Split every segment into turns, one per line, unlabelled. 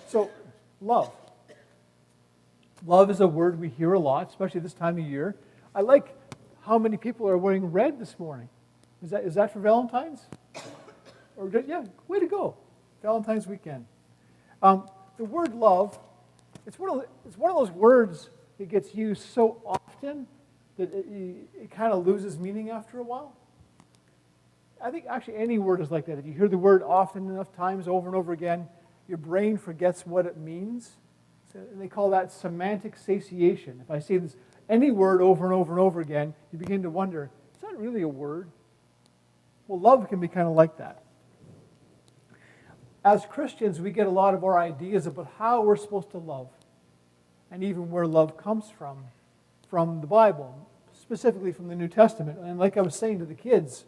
So, love. Love is a word we hear a lot, especially this time of year. I like how many people are wearing red this morning. Is that for Valentine's? Or yeah, way to go. Valentine's weekend. The word love, it's one of those words that gets used so often that it kind of loses meaning after a while. I think actually any word is like that. If you hear the word often enough times over and over again, your brain forgets what it means. So they call that semantic satiation. If I say this any word over and over and over again, you begin to wonder, is that really a word? Well, love can be kind of like that. As Christians, we get a lot of our ideas about how we're supposed to love, and even where love comes from the Bible, specifically from the New Testament. And like I was saying to the kids,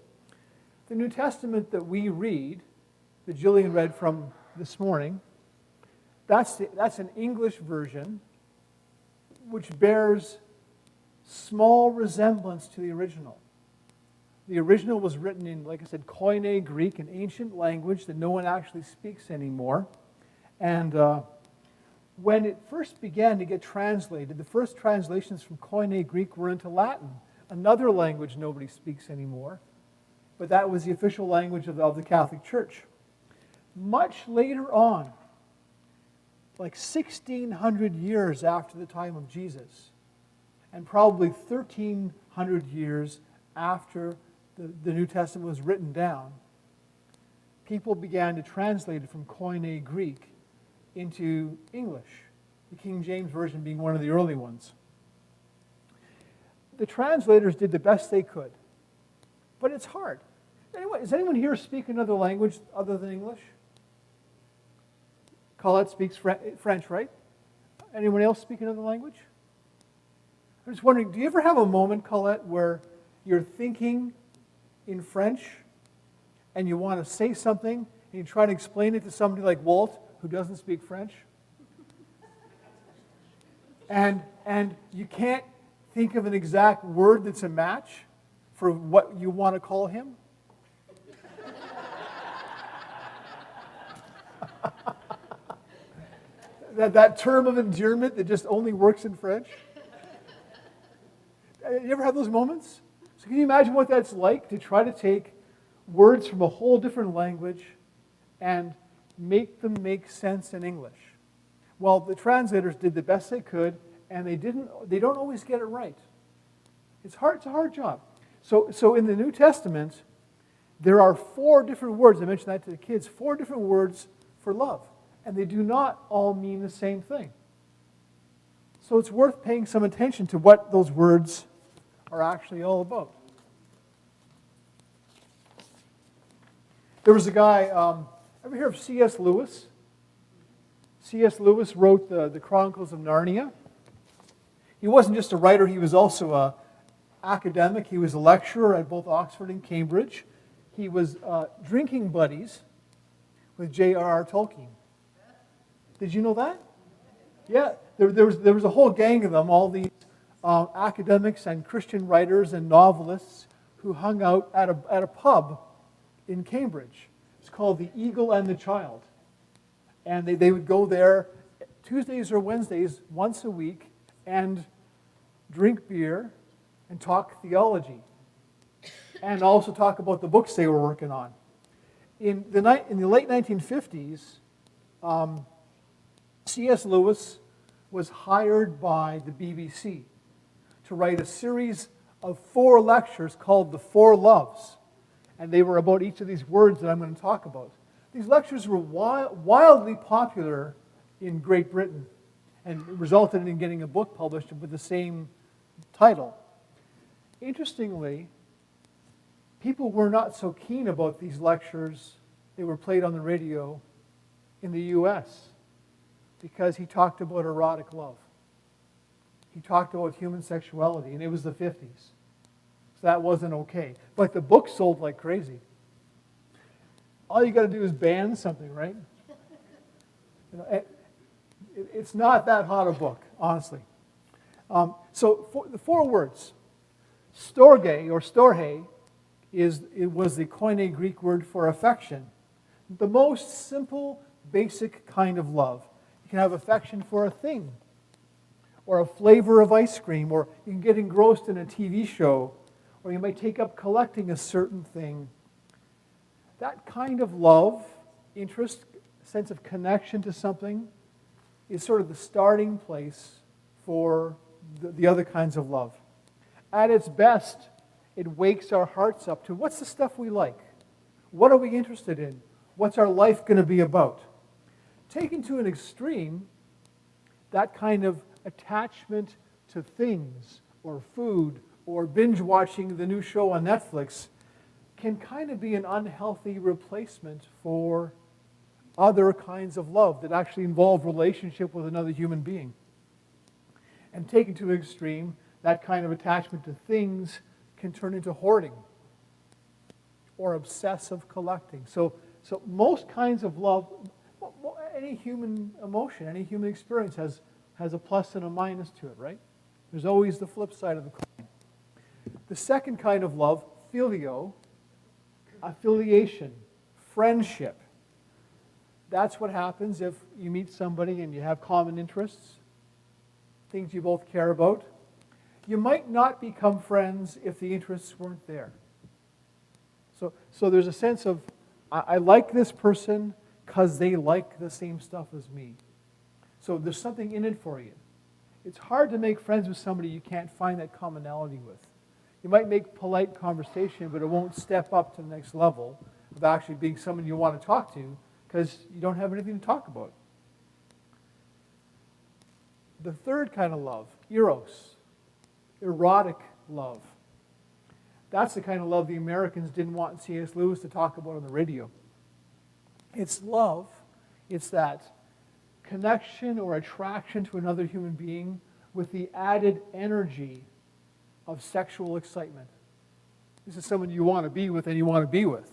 the New Testament that we read, that Jillian read from this morning, that's an English version which bears small resemblance to the original. The original was written in, like I said, Koine Greek, an ancient language that no one actually speaks anymore. And when it first began to get translated, the first translations from Koine Greek were into Latin, another language nobody speaks anymore. But that was the official language of the Catholic Church. Much later on, like 1,600 years after the time of Jesus, and probably 1,300 years after the New Testament was written down, people began to translate it from Koine Greek into English, the King James Version being one of the early ones. The translators did the best they could, but it's hard. Anyway, does anyone here speak another language other than English? Colette speaks French, right? Anyone else speak another language? I'm just wondering, do you ever have a moment, Colette, where you're thinking in French and you want to say something and you try to explain it to somebody like Walt, who doesn't speak French? And you can't think of an exact word that's a match for what you want to call him? that term of endearment that just only works in French? You ever have those moments? So can you imagine what that's like to try to take words from a whole different language and make them make sense in English? Well, the translators did the best they could, and they don't always get it right. It's a hard job. So in the New Testament, there are 4 different words, I mentioned that to the kids, 4 different words for love. And they do not all mean the same thing. So it's worth paying some attention to what those words are actually all about. There was a guy, ever hear of C.S. Lewis? C.S. Lewis wrote the Chronicles of Narnia. He wasn't just a writer, he was also an academic. He was a lecturer at both Oxford and Cambridge. He was drinking buddies with J.R.R. Tolkien. Did you know that? Yeah, there was a whole gang of them, all these academics and Christian writers and novelists who hung out at a pub in Cambridge. It's called the Eagle and the Child. And they would go there Tuesdays or Wednesdays once a week and drink beer and talk theology. And also talk about the books they were working on. In the late 1950s, C.S. Lewis was hired by the BBC to write a series of 4 lectures called The 4 Loves. And they were about each of these words that I'm going to talk about. These lectures were wildly popular in Great Britain and resulted in getting a book published with the same title. Interestingly, people were not so keen about these lectures. They were played on the radio in the U.S. because he talked about erotic love. He talked about human sexuality, and it was the 50s. So that wasn't okay. But the book sold like crazy. All you got to do is ban something, right? It's not that hot a book, honestly. So the 4 words. Storge, or storge, was the Koine Greek word for affection. The most simple, basic kind of love. can have affection for a thing, or a flavor of ice cream, or you can get engrossed in a TV show, or you might take up collecting a certain thing. That kind of love, interest, sense of connection to something is sort of the starting place for the other kinds of love. At its best, it wakes our hearts up to what's the stuff we like? What are we interested in? What's our life going to be about? Taken to an extreme, that kind of attachment to things or food or binge watching the new show on Netflix can kind of be an unhealthy replacement for other kinds of love that actually involve relationship with another human being. And taken to an extreme, that kind of attachment to things can turn into hoarding or obsessive collecting. So most kinds of love, any human emotion, any human experience has a plus and a minus to it, right? There's always the flip side of the coin. The second kind of love, phileo, affiliation, friendship. That's what happens if you meet somebody and you have common interests, things you both care about. You might not become friends if the interests weren't there. So there's a sense of, I like this person because they like the same stuff as me. So there's something in it for you. It's hard to make friends with somebody you can't find that commonality with. You might make polite conversation, but it won't step up to the next level of actually being someone you want to talk to because you don't have anything to talk about. The third kind of love, eros, erotic love. That's the kind of love the Americans didn't want C.S. Lewis to talk about on the radio. It's love. It's that connection or attraction to another human being with the added energy of sexual excitement. This is someone you want to be with and you want to be with.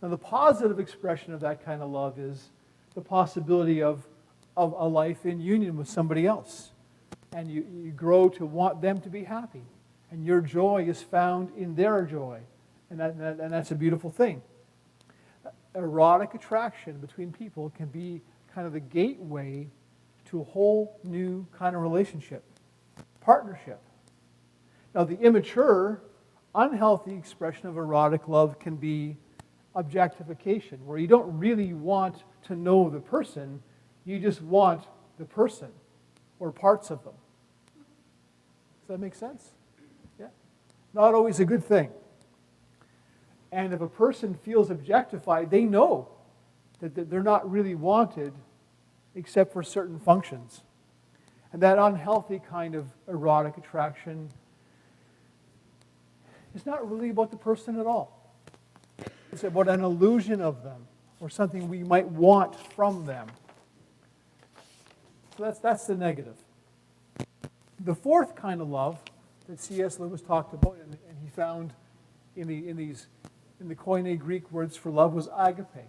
Now, the positive expression of that kind of love is the possibility of a life in union with somebody else. And you grow to want them to be happy. And your joy is found in their joy. And that's a beautiful thing. Erotic attraction between people can be kind of the gateway to a whole new kind of relationship, partnership. Now, the immature, unhealthy expression of erotic love can be objectification, where you don't really want to know the person, you just want the person or parts of them. Does that make sense? Yeah. Not always a good thing. And if a person feels objectified, they know that they're not really wanted except for certain functions. And that unhealthy kind of erotic attraction is not really about the person at all. It's about an illusion of them or something we might want from them. So that's the negative. The fourth kind of love that C.S. Lewis talked about and he found in the Koine Greek words for love was agape.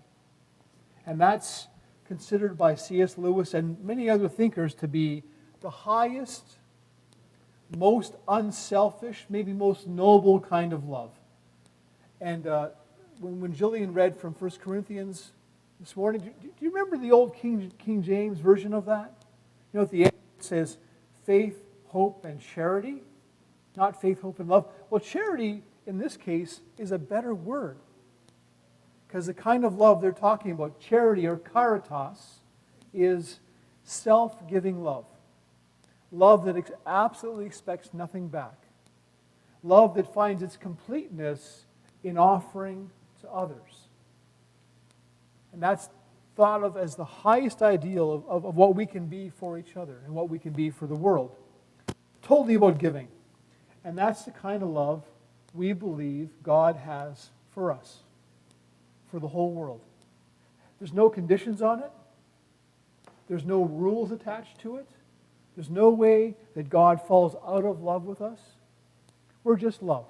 And that's considered by C.S. Lewis and many other thinkers to be the highest, most unselfish, maybe most noble kind of love. And when Jillian read from 1 Corinthians this morning, do you remember the old King James version of that? You know, at the end it says faith, hope, and charity, not faith, hope, and love. Well, charity, in this case, is a better word. Because the kind of love they're talking about, charity or caritas, is self-giving love. Love that absolutely expects nothing back. Love that finds its completeness in offering to others. And that's thought of as the highest ideal of what we can be for each other and what we can be for the world. Totally about giving. And that's the kind of love we believe God has for us, for the whole world. There's no conditions on it. There's no rules attached to it. There's no way that God falls out of love with us. We're just love.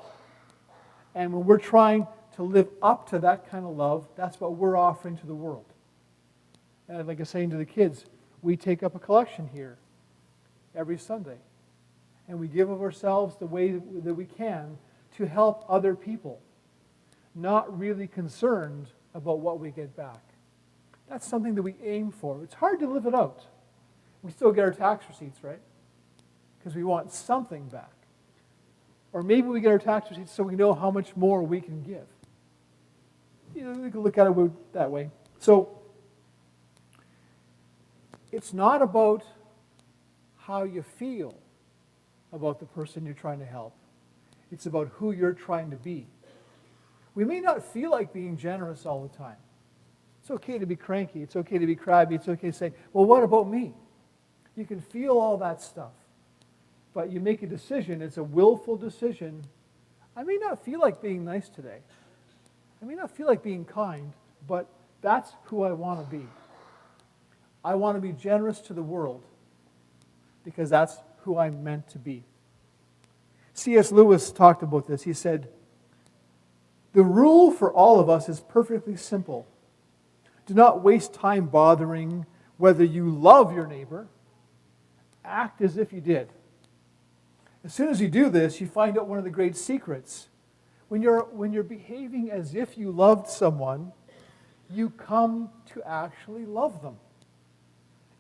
And when we're trying to live up to that kind of love, that's what we're offering to the world. And like I was saying to the kids, we take up a collection here every Sunday. And we give of ourselves the way that we can to help other people, not really concerned about what we get back. That's something that we aim for. It's hard to live it out. We still get our tax receipts, right? Because we want something back. Or maybe we get our tax receipts so we know how much more we can give. You know, we can look at it that way. So, it's not about how you feel about the person you're trying to help. It's about who you're trying to be. We may not feel like being generous all the time. It's okay to be cranky. It's okay to be crabby. It's okay to say, well, what about me? You can feel all that stuff. But you make a decision. It's a willful decision. I may not feel like being nice today. I may not feel like being kind, but that's who I want to be. I want to be generous to the world because that's who I'm meant to be. C.S. Lewis talked about this. He said, the rule for all of us is perfectly simple. Do not waste time bothering whether you love your neighbor. Act as if you did. As soon as you do this, you find out one of the great secrets. When you're behaving as if you loved someone, you come to actually love them.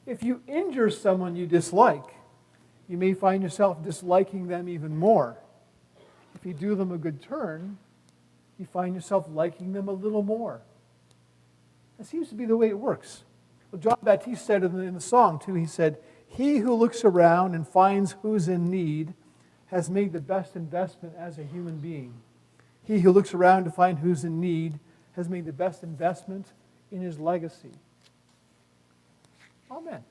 If you injure someone you dislike, you may find yourself disliking them even more. If you do them a good turn, you find yourself liking them a little more. That seems to be the way it works. Well, John Baptiste said in the song, too, he said, he who looks around and finds who's in need has made the best investment as a human being. He who looks around to find who's in need has made the best investment in his legacy. Amen.